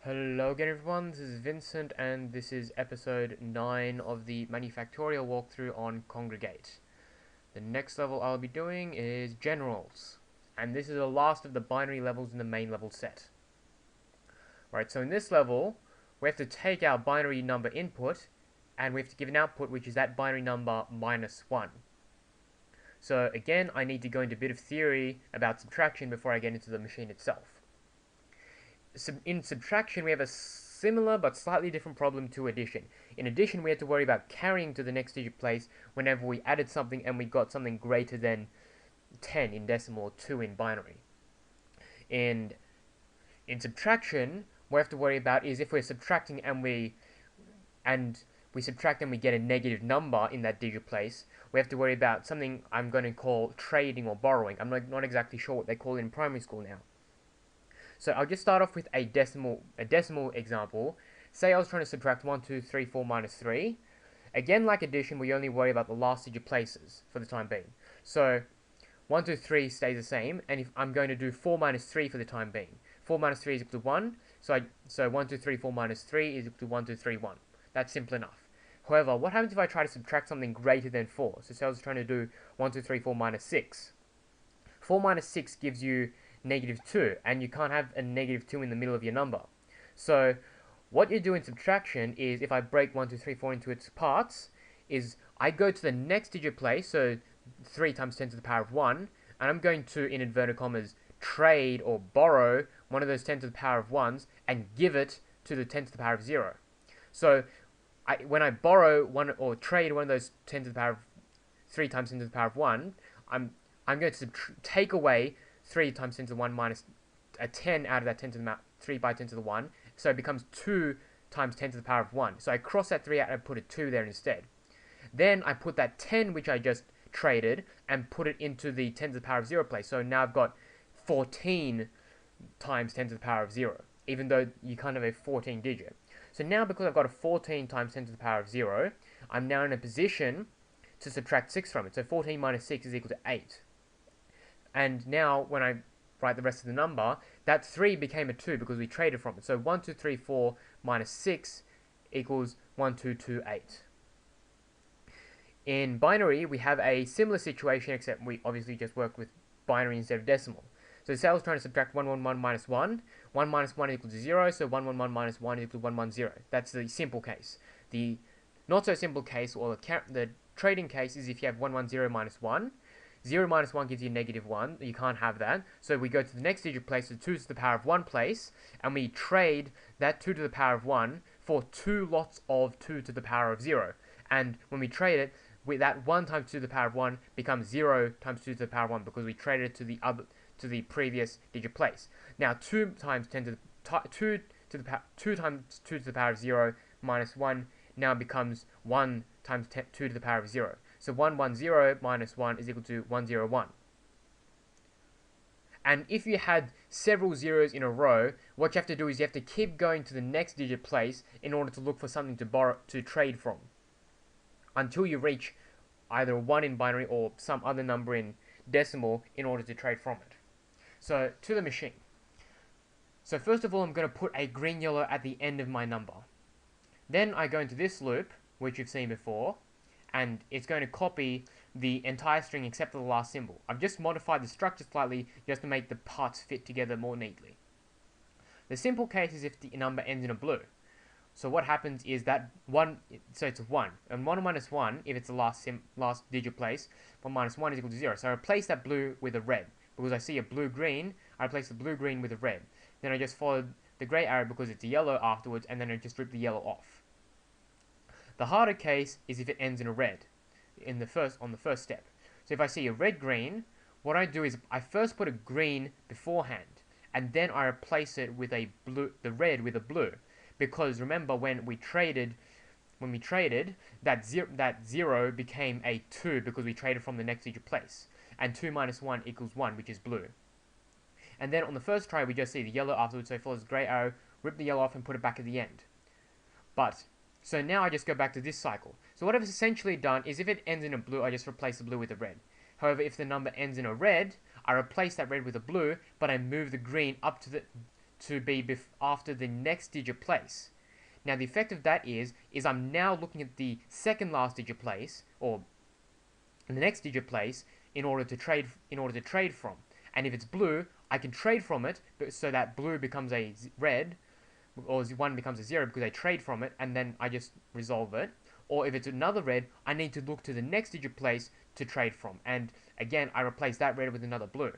Hello again everyone, this is Vincent and this is episode 9 of the Manufactoria walkthrough on Kongregate. The next level I'll be doing is Generals, and this is the last of the binary levels in the main level set. Right, so in this level, we have to take our binary number input and we have to give an output which is that binary number minus 1. So again, I need to go into a bit of theory about subtraction before I get into the machine itself. In subtraction, we have a similar but slightly different problem to addition. In addition, we had to worry about carrying to the next digit place whenever we added something and we got something greater than 10 in decimal or 2 in binary. And in subtraction, what we have to worry about is if we're subtracting and we subtract and we get a negative number in that digit place, we have to worry about something I'm going to call trading or borrowing. I'm not exactly sure what they call it in primary school now. So I'll just start off with a decimal example. Say I was trying to subtract 1, 2, 3, 4 minus 3. Again, like addition, we only worry about the last digit places for the time being. So 1, 2, 3 stays the same, and if I'm going to do 4 minus 3 for the time being. 4 minus 3 is equal to 1, so 1, 2, 3, 4 minus 3 is equal to 1, 2, 3, 1. That's simple enough. However, what happens if I try to subtract something greater than 4? So say I was trying to do 1, 2, 3, 4 minus 6. 4 minus 6 gives you negative 2, and you can't have a negative 2 in the middle of your number. So what you do in subtraction is, if I break 1, 2, 3, 4 into its parts, is I go to the next digit place, so 3 times 10 to the power of 1, and I'm going to, in inverted commas, trade or borrow one of those 10 to the power of 1s and give it to the 10 to the power of 0. So when I borrow one or trade one of those 10 to the power of 3 times 10 to the power of 1, I'm going to take away 3 times 10 to the 1 minus a 10 out of that 10 to the 3 by 10 to the 1. So it becomes 2 times 10 to the power of 1. So I cross that 3 out and put a 2 there instead. Then I put that 10 which I just traded and put it into the 10 to the power of 0 place. So now I've got 14 times 10 to the power of 0, even though you can't have a 14 digit. So now, because I've got a 14 times 10 to the power of 0, I'm now in a position to subtract 6 from it. So 14 minus 6 is equal to 8. And now, when I write the rest of the number, that 3 became a 2 because we traded from it. So 1, 2, 3, 4 minus 6 equals 1, 2, 2, 8. In binary, we have a similar situation, except we obviously just work with binary instead of decimal. So say I was trying to subtract 1, 1, 1 minus 1. 1 minus 1 equals 0, so 1, 1, 1 minus 1 equals 1, 1, 0. That's the simple case. The not so simple case, or the trading case, is if you have 1, 1, 0 minus 1. 0 minus 1 gives you negative 1. You can't have that. So we go to the next digit place, the 2 to the power of 1 place, and we trade that 2 to the power of 1 for 2 lots of 2 to the power of 0. And when we trade it, that 1 times 2 to the power of 1 becomes 0 times 2 to the power of 1 because we traded it to the previous digit place. Now 2 times 10 to the 2 times 2 to the power of 0 minus 1 now becomes 1 times 2 to the power of 0. So 110 minus 1 is equal to 101. And if you had several zeros in a row, what you have to do is you have to keep going to the next digit place in order to look for something to trade from, until you reach either a 1 in binary or some other number in decimal in order to trade from it. So to the machine. So first of all, I'm going to put a green yellow at the end of my number. Then I go into this loop, which you've seen before, and it's going to copy the entire string except for the last symbol. I've just modified the structure slightly just to make the parts fit together more neatly. The simple case is if the number ends in a blue. So what happens is that 1, so it's 1, and 1 minus 1, if it's the last digit place, 1 minus 1 is equal to 0. So I replace that blue with a red. Because I see a blue-green, I replace the blue-green with a red. Then I just follow the grey arrow because it's a yellow afterwards, and then I just rip the yellow off. The harder case is if it ends in a red on the first step. So if I see a red-green, what I do is I first put a green beforehand, and then I replace it with the red with a blue. Because remember, when we traded, that 0 became a 2 because we traded from the next digit place. And 2 minus 1 equals 1, which is blue. And then on the first try, we just see the yellow afterwards, so it follows the grey arrow, rip the yellow off and put it back at the end. So now I just go back to this cycle. So what I've essentially done is if it ends in a blue, I just replace the blue with a red. However, if the number ends in a red, I replace that red with a blue, but I move the green up to be after the next digit place. Now the effect of that is I'm now looking at the second last digit place, or the next digit place, in order to trade from. And if it's blue, I can trade from it, so that blue becomes a red, or 1 becomes a 0 because I trade from it, and then I just resolve it. Or if it's another red, I need to look to the next digit place to trade from. And again, I replace that red with another blue.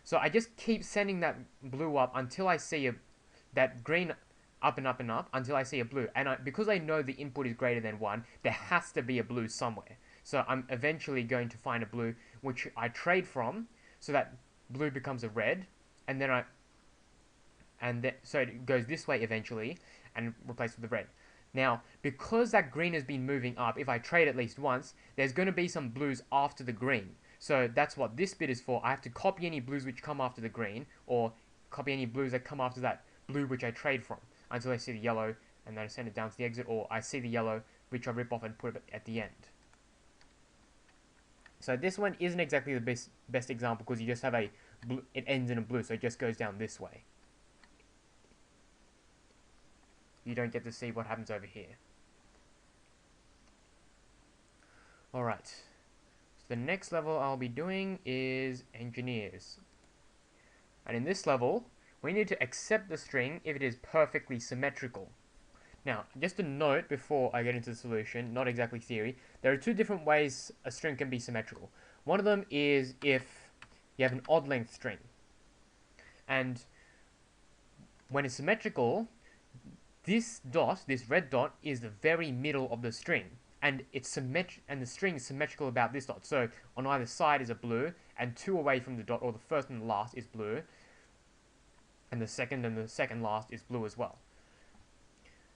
So I just keep sending that blue up until I see that green up and up and up until I see a blue. And because I know the input is greater than 1, there has to be a blue somewhere. So I'm eventually going to find a blue which I trade from, so that blue becomes a red, and then so it goes this way eventually and replaced with the red. Now, because that green has been moving up, if I trade at least once, there's going to be some blues after the green. So that's what this bit is for. I have to copy any blues which come after the green, or copy any blues that come after that blue which I trade from, until I see the yellow, and then I send it down to the exit, or I see the yellow which I rip off and put it at the end. So this one isn't exactly the best example, because you just have it ends in a blue, so it just goes down this way. You don't get to see what happens over here. Alright, so the next level I'll be doing is engineers. And in this level, we need to accept the string if it is perfectly symmetrical. Now, just a note before I get into the solution, not exactly theory, there are two different ways a string can be symmetrical. One of them is if you have an odd length string. And when it's symmetrical, this red dot, is the very middle of the string. And the string is symmetrical about this dot. So on either side is a blue, and 2 away from the dot, or the first and the last, is blue. And the second last is blue as well.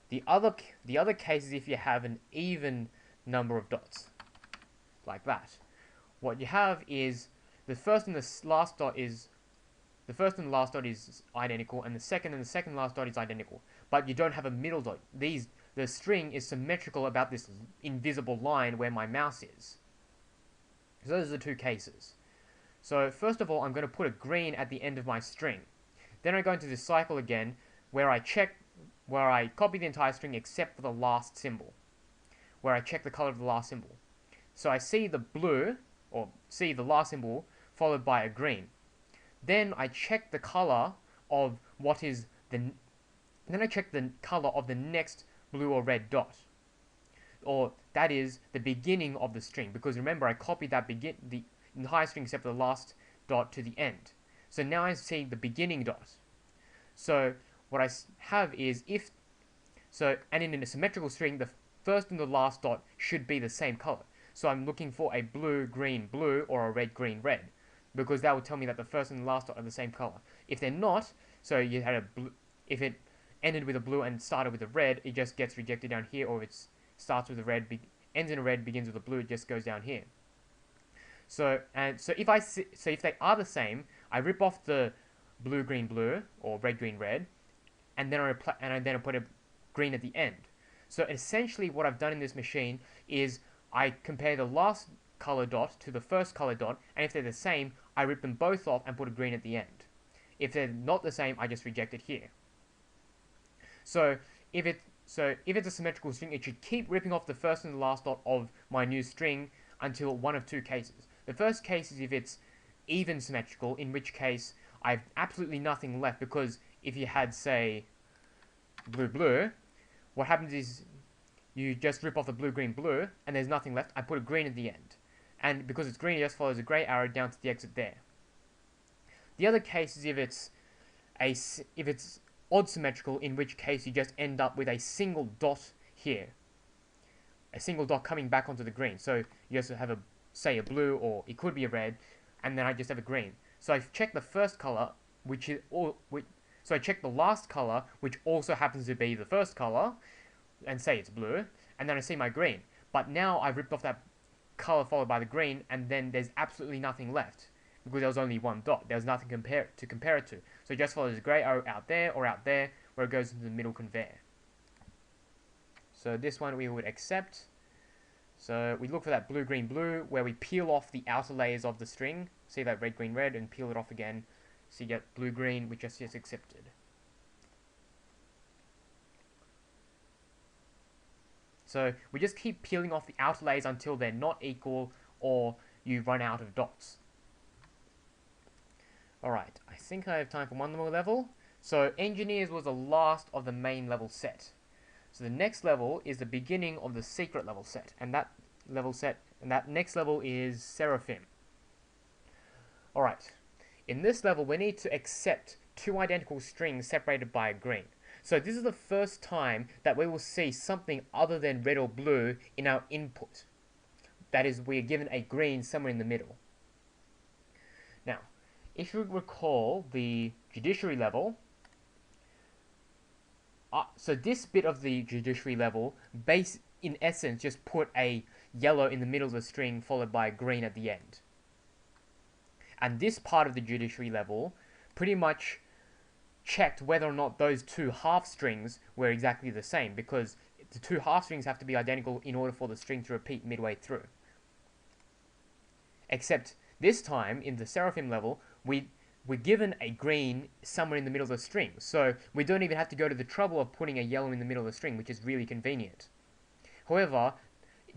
The other case is if you have an even number of dots, like that. What you have is the first and the last dot is identical, and the second last dot is identical. But you don't have a middle dot. The string is symmetrical about this invisible line where my mouse is. So those are the two cases. So first of all, I'm going to put a green at the end of my string. Then I go into this cycle again, where I copy the entire string except for the last symbol, where I check the color of the last symbol. So I see the blue, or see the last symbol, followed by a green. Then I check the color of then I check the color of the next blue or red dot, or that is the beginning of the string, because remember I copied the entire string except for the last dot to the end. So now I see the beginning dot. So what I have is and in a symmetrical string, the first and the last dot should be the same color. So I'm looking for a blue, green, blue, or a red, green, red, because that would tell me that the first and the last dot are the same color. If they're not, so you had if it ended with a blue and started with a red, it just gets rejected down here, or if it starts with a red, ends in a red, begins with a blue, it just goes down here. So if they are the same, I rip off the blue, green, blue, or red, green, red, and then I put a green at the end. So essentially what I've done in this machine is I compare the last color dot to the first color dot, and if they're the same, I rip them both off and put a green at the end. If they're not the same, I just reject it here. So if it's a symmetrical string, it should keep ripping off the first and the last dot of my new string until one of two cases. The first case is if it's even symmetrical, in which case I have absolutely nothing left, because if you had, say, blue, blue, what happens is you just rip off the blue, green, blue, and there's nothing left. I put a green at the end. And because it's green, it just follows a grey arrow down to the exit there. The other case is if it's odd symmetrical, in which case you just end up with a single dot here. A single dot coming back onto the green. So you just have say a blue, or it could be a red, and then I just have a green. So I've checked the first color, so I check the last color, which also happens to be the first color, and say it's blue, and then I see my green. But now I've ripped off that color followed by the green, and then there's absolutely nothing left, because there was only one dot. There's nothing to compare it to. So it just follows a grey arrow out there, or out there, where it goes into the middle conveyor. So this one we would accept. So we look for that blue, green, blue, where we peel off the outer layers of the string. See that red, green, red, and peel it off again. So you get blue-green, which is just accepted. So we just keep peeling off the outer layers until they're not equal or you run out of dots. Alright, I think I have time for one more level. So Engineers was the last of the main level set. So the next level is the beginning of the secret level set. And that next level is Seraphim. Alright, in this level we need to accept two identical strings separated by a green. So this is the first time that we will see something other than red or blue in our input. That is, we are given a green somewhere in the middle. Now, if you recall the judiciary level, so this bit of the judiciary level, in essence, just put a yellow in the middle of the string followed by a green at the end. And this part of the judiciary level pretty much checked whether or not those two half strings were exactly the same, because the two half strings have to be identical in order for the string to repeat midway through. Except this time, in the Seraphim level, we're given a green somewhere in the middle of the string, so we don't even have to go to the trouble of putting a yellow in the middle of the string, which is really convenient. However,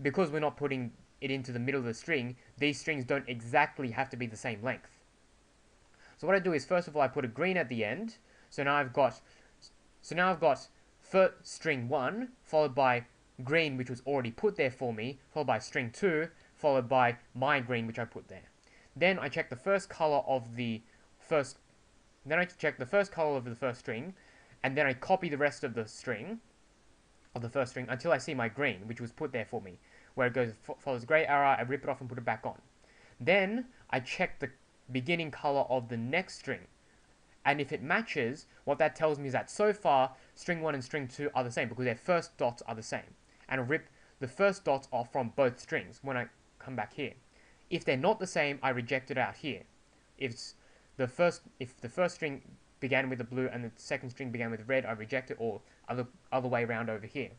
because we're not putting it into the middle of the string, these strings don't exactly have to be the same length. So what I do is, first of all, I put a green at the end. So now I've got first string 1 followed by green, which was already put there for me, followed by string 2 followed by my green, which I put there. Then I check the first color of the first string, and then I copy the rest of the string until I see my green, which was put there for me, where it goes follows the gray arrow. I rip it off and put it back on. Then I check the beginning color of the next string. And if it matches, what that tells me is that so far, string 1 and string 2 are the same because their first dots are the same. And I'll rip the first dots off from both strings when I come back here. If they're not the same, I reject it out here. If the first string began with the blue and the second string began with red, I reject it, or other way around over here.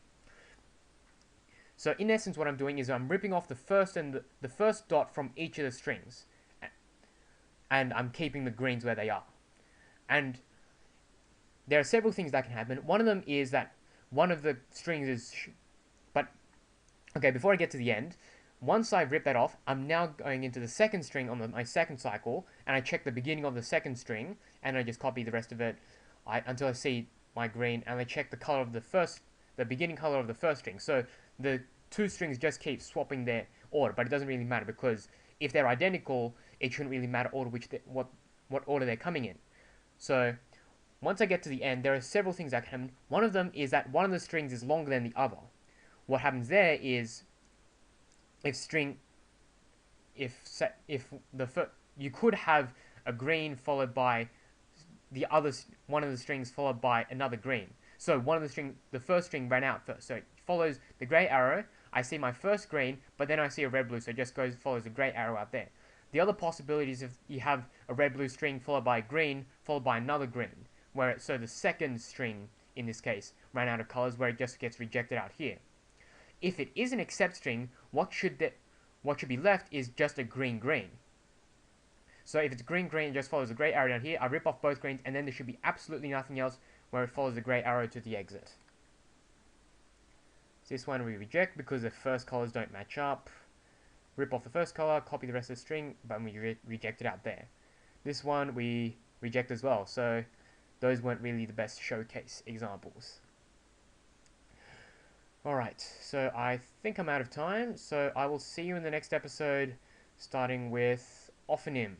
So in essence, what I'm doing is I'm ripping off the first dot from each of the strings, and I'm keeping the greens where they are. And there are several things that can happen. One of them is that one of the strings is... okay, before I get to the end, once I rip that off, I'm now going into the second string on my second cycle, and I check the beginning of the second string, and I just copy the rest of it until I see my green, and I check the beginning color of the first string. So the two strings just keep swapping their order, but it doesn't really matter, because if they're identical, it shouldn't really matter what order they're coming in. So once I get to the end, there are several things that can happen. One of them is that one of the strings is longer than the other. What happens there is you could have a green followed by one of the strings followed by another green. So the first string ran out first. So it follows the gray arrow. I see my first green, but then I see a red blue, so it just follows the gray arrow out there. The other possibility is if you have a red-blue string followed by a green, followed by another green, so the second string, in this case, ran out of colors, where it just gets rejected out here. If it is an accept string, what should be left is just a green-green. So if it's green-green, it just follows the gray arrow down here. I rip off both greens, and then there should be absolutely nothing else where it follows the gray arrow to the exit. So this one we reject because the first colors don't match up. Rip off the first color, copy the rest of the string, but we reject it out there. This one we reject as well, so those weren't really the best showcase examples. Alright, so I think I'm out of time, so I will see you in the next episode, starting with ophonym.